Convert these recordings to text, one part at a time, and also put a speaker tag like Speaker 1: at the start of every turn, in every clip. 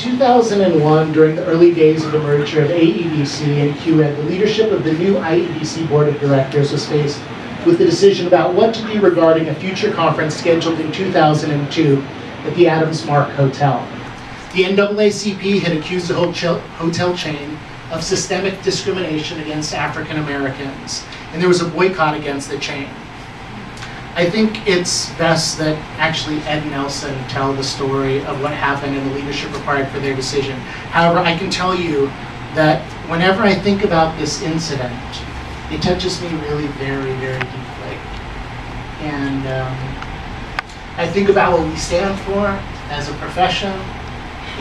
Speaker 1: 2001, during the early days of the merger of AEDC and CUED, the leadership of the new IEDC Board of Directors was faced with the decision about what to do regarding a future conference scheduled in 2002 at the Adams Mark Hotel. The NAACP had accused the hotel chain of systemic discrimination against African Americans, and there was a boycott against the chain. I think it's best that actually Ed Nelson tell the story of what happened and the leadership required for their decision. However, I can tell you that whenever I think about this incident, it touches me really very, very deeply. And I think about what we stand for as a profession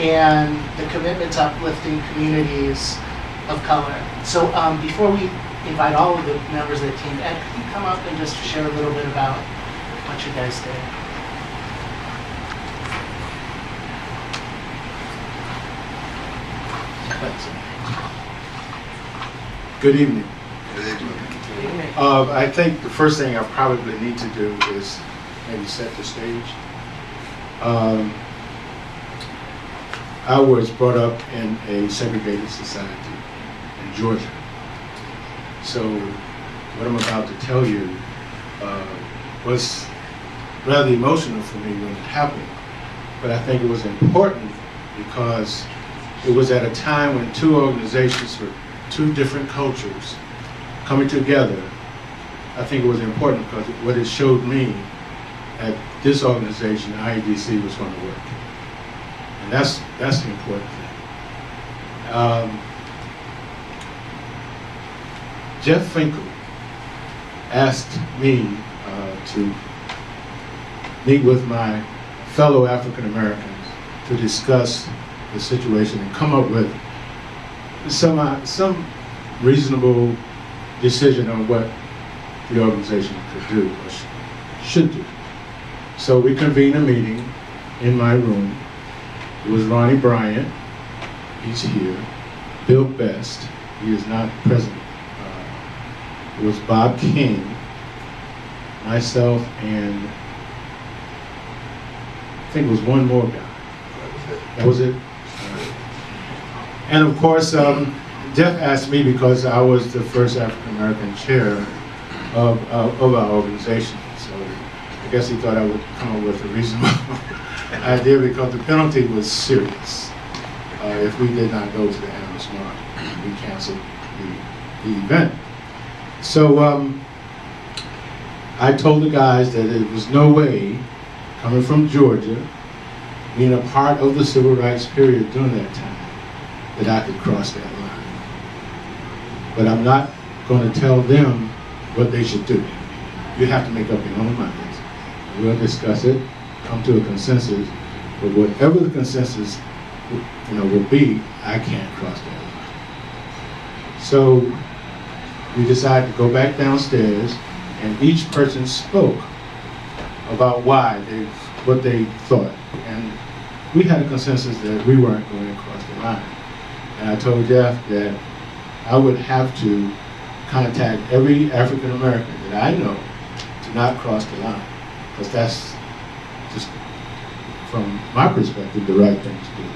Speaker 1: and the commitment to uplifting communities of color. So before we invite all of the members of the team, Ed, could you come up and just share a little bit about what you guys did?
Speaker 2: Good evening.
Speaker 3: Good evening.
Speaker 1: Good evening.
Speaker 2: I think the first thing I probably need to do is maybe set the stage. I was brought up in a segregated society in Georgia. So what I'm about to tell you was rather emotional for me when it happened, but I think it was important because it was at a time when two organizations with two different cultures coming together. I think it was important because what it showed me at this organization, IEDC, was going to work. And that's the important thing. Jeff Finkel asked me to meet with my fellow African Americans to discuss the situation and come up with some reasonable decision on what the organization could do or should do. So we convened a meeting in my room. It was Ronnie Bryant, he's here. Bill Best, he is not present. It was Bob King, myself, and I think it was one more guy. That was it? And of course, Jeff asked me because I was the first African American chair of our organization. So I guess he thought I would come up with a reasonable idea because the penalty was serious. If we did not go to the Adams Mark, we canceled the event. So I told the guys that it was no way, coming from Georgia, being a part of the civil rights period during that time, that I could cross that line. But I'm not going to tell them what they should do. You have to make up your own minds. We'll discuss it, come to a consensus, but whatever the consensus will be, I can't cross that line. So we decided to go back downstairs, and each person spoke about what they thought. And we had a consensus that we weren't going to cross the line. And I told Jeff that I would have to contact every African American that I know to not cross the line, because that's just, from my perspective, the right thing to do.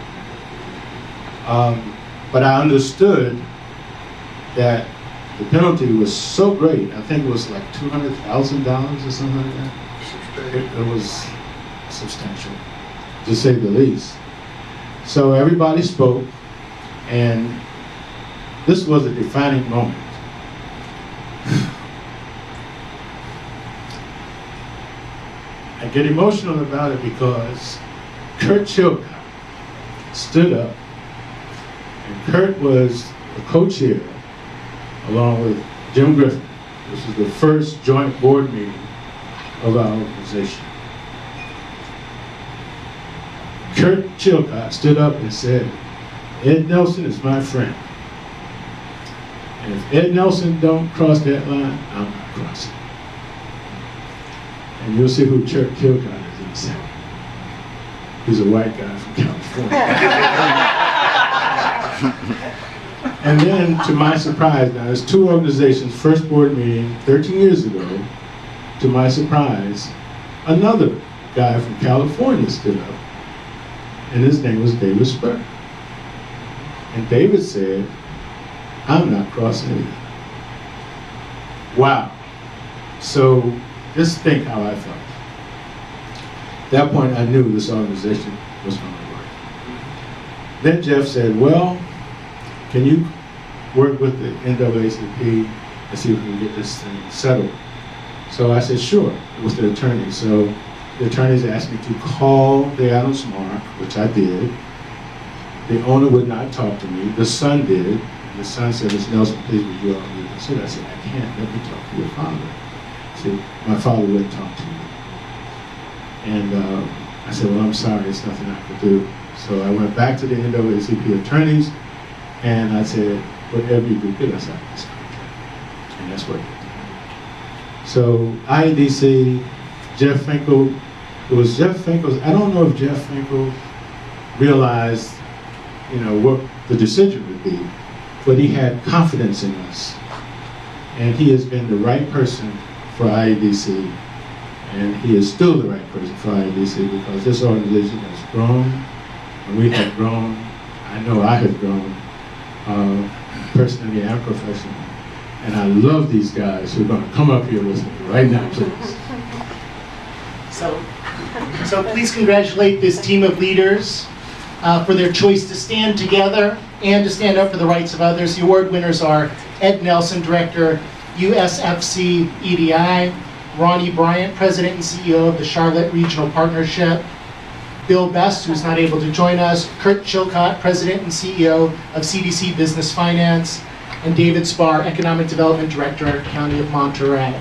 Speaker 2: But I understood that the penalty was so great. I think it was like $200,000 or something like that. It was substantial, to say the least. So everybody spoke, and this was a defining moment. I get emotional about it because Kurt Chilcott stood up, and Kurt was the co-chair along with Jim Griffin. This was the first joint board meeting of our organization. Kurt Chilcott stood up and said, Ed Nelson is my friend. And if Ed Nelson don't cross that line, I'm not crossing. And you'll see who Kurt Chilcott is in a second. He's a white guy from California. And then, to my surprise, now there's two organizations, first board meeting 13 years ago, to my surprise, another guy from California stood up, and his name was David Spur. And David said, I'm not crossing it. Wow. So just think how I felt. At that point, I knew this organization was going to work. Then Jeff said, well, can you work with the NAACP and see if we can get this thing settled? So I said, sure, with the attorneys. So the attorneys asked me to call the Adams Mark, which I did. The owner would not talk to me. The son did. The son said, Mr. Nelson, please would you all reconsider? I said, I can't. Let me talk to your father. See, my father wouldn't talk to me. And I said, well, I'm sorry, there's nothing I could do. So I went back to the NAACP attorneys, and I said, whatever you do, get us out of this contract. And that's what they did. So IEDC, Jeff Finkel, it was Jeff Finkel's, I don't know if Jeff Finkel realized, what the decision would be, but he had confidence in us. And he has been the right person for IEDC, and he is still the right person for IEDC because this organization has grown, and we have grown. I know I have grown, personally and professionally. And I love these guys who are going to come up here with me right now, please.
Speaker 1: So please congratulate this team of leaders for their choice to stand together and to stand up for the rights of others. The award winners are Ed Nelson, Director, USFC.EDI, Ronnie Bryant, President and CEO of the Charlotte Regional Partnership, Bill Best, who's not able to join us, Kurt Chilcott, President and CEO of CDC Business Finance, and David Spar, Economic Development Director, County of Monterey.